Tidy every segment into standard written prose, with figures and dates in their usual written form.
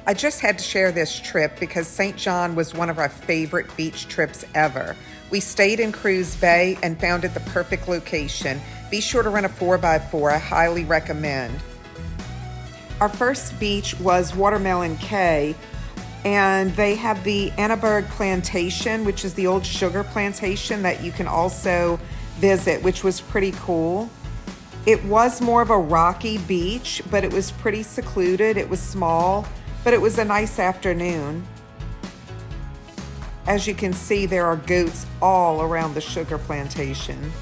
I just had to share this trip because St. John was one of our favorite beach trips ever. We stayed in Cruz Bay and found it the perfect location. Be sure to rent a 4x4. I highly recommend. Our first beach was Watermelon Cay, and they have the Annaberg Plantation, which is the old sugar plantation that you can also visit, which was pretty cool. It was more of a rocky beach, but it was pretty secluded. It was small, but it was a nice afternoon. As you can see, there are goats all around the sugar plantation.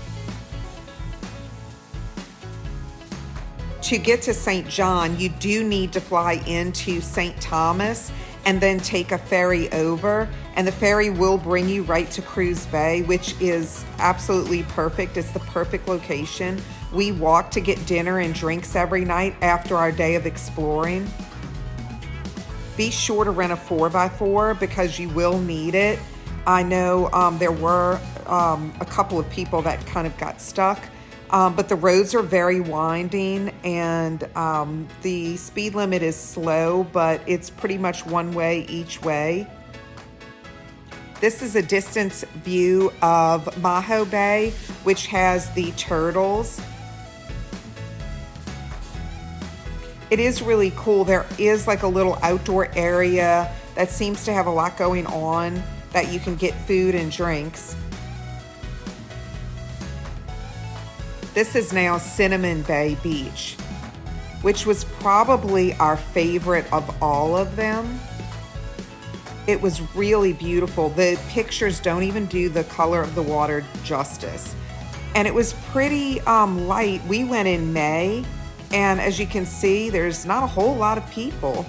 To get to St. John, you do need to fly into St. Thomas and then take a ferry over, and the ferry will bring you right to Cruz Bay, which is absolutely perfect. It's the perfect location. We walk to get dinner and drinks every night after our day of exploring. Be sure to rent a 4x4 because you will need it. I know there were a couple of people that kind of got stuck, but the roads are very winding, and the speed limit is slow, but it's pretty much one way each way. This is a distance view of Maho Bay, which has the turtles. It is really cool. There is like a little outdoor area that seems to have a lot going on that you can get food and drinks. This is now Cinnamon Bay Beach, which was probably our favorite of all of them. It was really beautiful. The pictures don't even do the color of the water justice. And it was pretty light. We went in May, and as you can see, there's not a whole lot of people.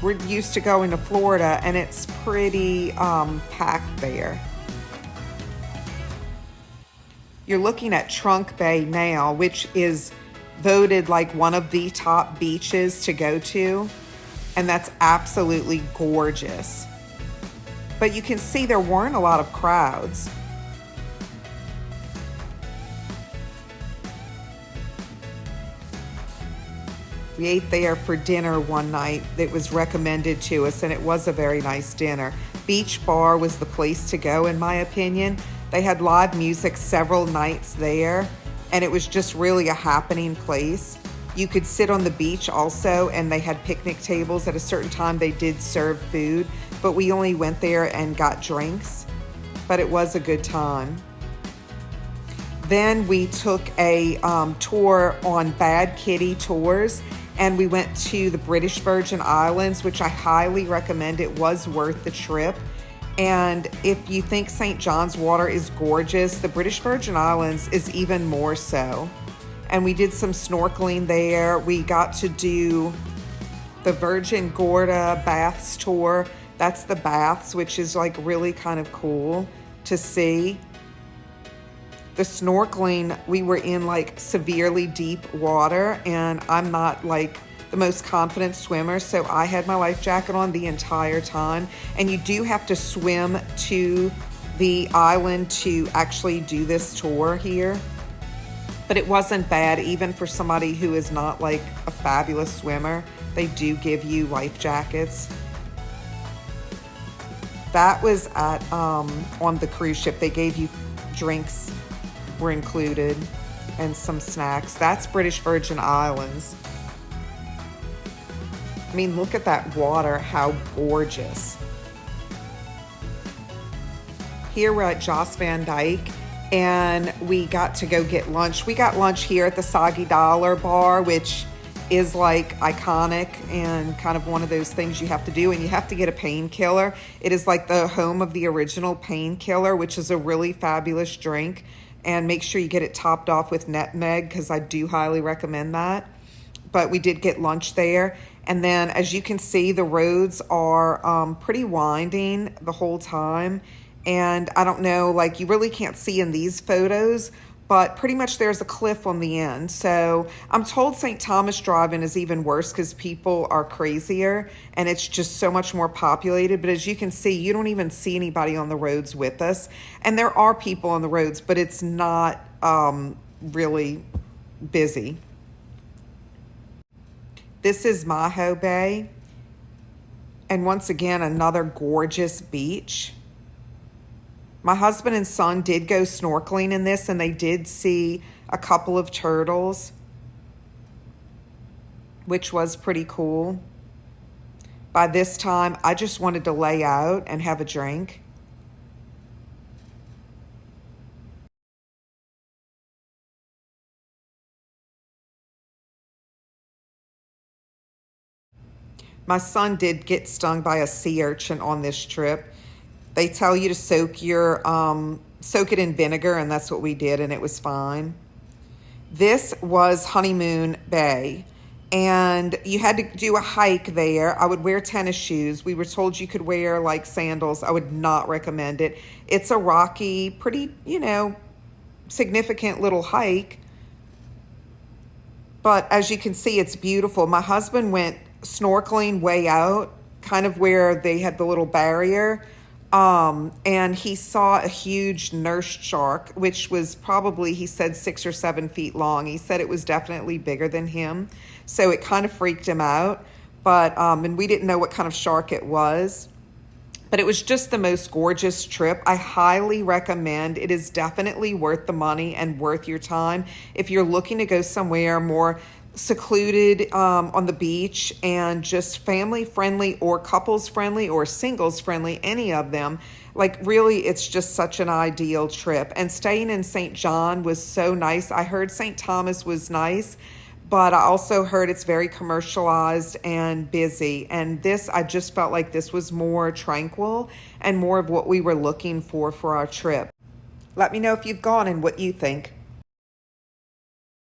We're used to going to Florida, and it's pretty packed there. You're looking at Trunk Bay now, which is voted like one of the top beaches to go to, and that's absolutely gorgeous. But you can see there weren't a lot of crowds. We ate there for dinner one night. It was recommended to us, and it was a very nice dinner. Beach Bar was the place to go, in my opinion. They had live music several nights there, and it was just really a happening place. You could sit on the beach also, and they had picnic tables. At a certain time, they did serve food, but we only went there and got drinks, but it was a good time. Then we took a tour on Bad Kitty Tours, and we went to the British Virgin Islands, which I highly recommend. It was worth the trip. And if you think St. John's water is gorgeous, the British Virgin Islands is even more so. And we did some snorkeling there. We got to do the Virgin Gorda Baths tour. That's the baths, which is like really kind of cool to see. The snorkeling, we were in like severely deep water, and I'm not like the most confident swimmer, so I had my life jacket on the entire time. And you do have to swim to the island to actually do this tour here. But it wasn't bad, even for somebody who is not like a fabulous swimmer. They do give you life jackets. That was at on the cruise ship. They gave you drinks were included and some snacks. That's British Virgin Islands. I mean, look at that water, how gorgeous. Here we're at Joss Van Dyke, and we got to go get lunch. We got lunch here at the Soggy Dollar Bar, which is like iconic and kind of one of those things you have to do, and you have to get a painkiller. It is like the home of the original painkiller, which is a really fabulous drink, and make sure you get it topped off with nutmeg because I do highly recommend that. But we did get lunch there. And then, as you can see, the roads are pretty winding the whole time. And I don't know, like you really can't see in these photos, but pretty much there's a cliff on the end. So I'm told St. Thomas driving is even worse because people are crazier and it's just so much more populated. But as you can see, you don't even see anybody on the roads with us. And there are people on the roads, but it's not really busy. This is Maho Bay. And once again, another gorgeous beach. My husband and son did go snorkeling in this, and they did see a couple of turtles, which was pretty cool. By this time, I just wanted to lay out and have a drink. My son did get stung by a sea urchin on this trip. They tell you to soak it in vinegar, and that's what we did, and it was fine. This was Honeymoon Bay, and you had to do a hike there. I would wear tennis shoes. We were told you could wear like sandals. I would not recommend it. It's a rocky, pretty, significant little hike. But as you can see, it's beautiful. My husband went snorkeling way out, kind of where they had the little barrier. And he saw a huge nurse shark, which was probably, he said, 6 or 7 feet long. He said it was definitely bigger than him. So it kind of freaked him out. But, and we didn't know what kind of shark it was. But it was just the most gorgeous trip. I highly recommend. It is definitely worth the money and worth your time. If you're looking to go somewhere more secluded on the beach and just family friendly or couples friendly or singles friendly, any of them, like really it's just such an ideal trip. And staying in St. John was so nice. I heard St. Thomas was nice, but I also heard it's very commercialized and busy. And this, I just felt like this was more tranquil and more of what we were looking for our trip. Let me know if you've gone and what you think.